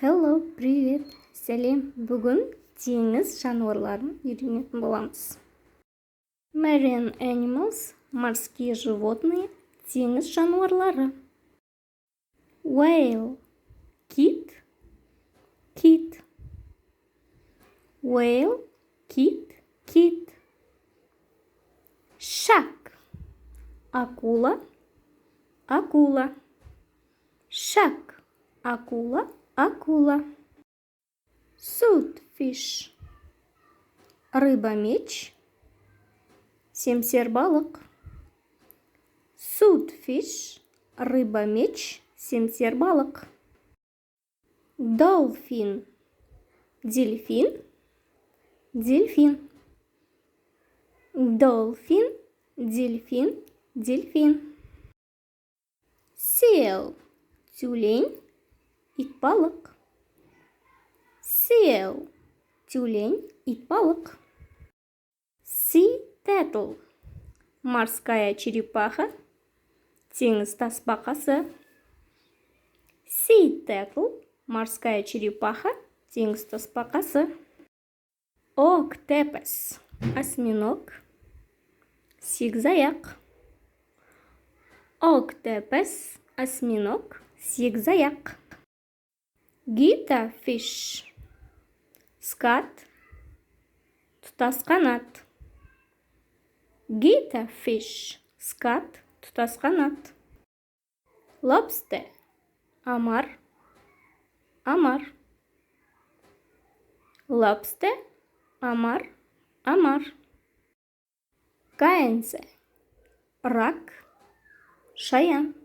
Hello, привет, сәлем. Бүгін теңіз жануарларын үйренетін боламыз. Marine animals, морские животные, теңіз жануарлары. Whale, кит, кит. Whale, кит, кит. Shark, акула, акула. Shark, акула, акула. Swordfish, рыба-меч, семсер-балық. Swordfish, рыба-меч, семсер-балық. Dolphin, дельфин, дельфин. Dolphin, дельфин, дельфин. Seal, тюлень, итбалық. Seal, тюлень, итбалық. Sea turtle, морская черепаха, теңіз тасбақасы. Sea turtle, морская черепаха, теңіз тасбақасы. Octopus, осьминог, сегізаяқ. Octopus, осьминог, сегізаяқ. Guitarfish, скат, тұтас қанат. Guitarfish, скат, тұтас қанат. Lobster, омар, омар. Lobster, омар, омар. Каенсе, рак, шаян.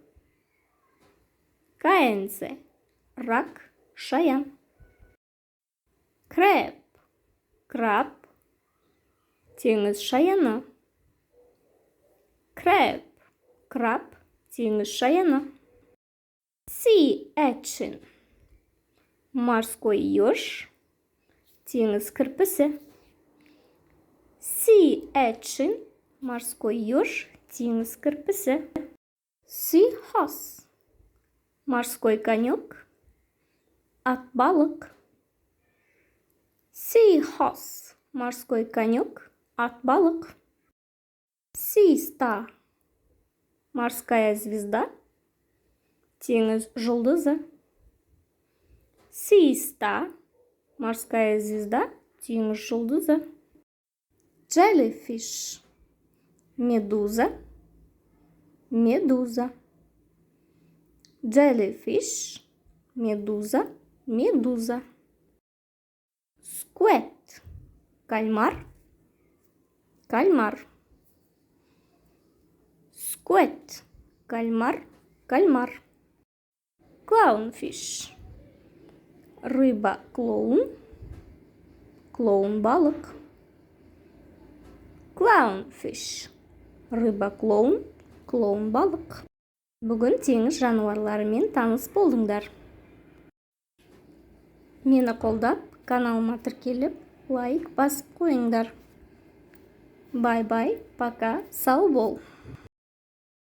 Каенсе, рак, шаян. Crab, краб, теңіз шаяны. Crab, краб, теңіз шаяны. Sea urchin, морской еж, теңіз кірпісі. Sea urchin, морской еж, теңіз кірпісі. Seahorse, морской конек, атбалық. Seahorse, морской конек, атбалық. Sea star, морская звезда, теңіз жұлдызы. Sea star, морская звезда, теңіз жұлдызы. Jellyfish, медуза, медуза. Jellyfish, медуза, медуза. Squid, кальмар, кальмар. Squid, кальмар, кальмар. Clownfish, рыба-клоун, клоун-балық. Clownfish, рыба-клоун, клоун-балық. Бүгін теңіз жануарларымен таныс болдыңдар. Мені қолдап, каналыма тіркеліп, лайк басып қойыңдар. Бай-бай, пока, сау бол.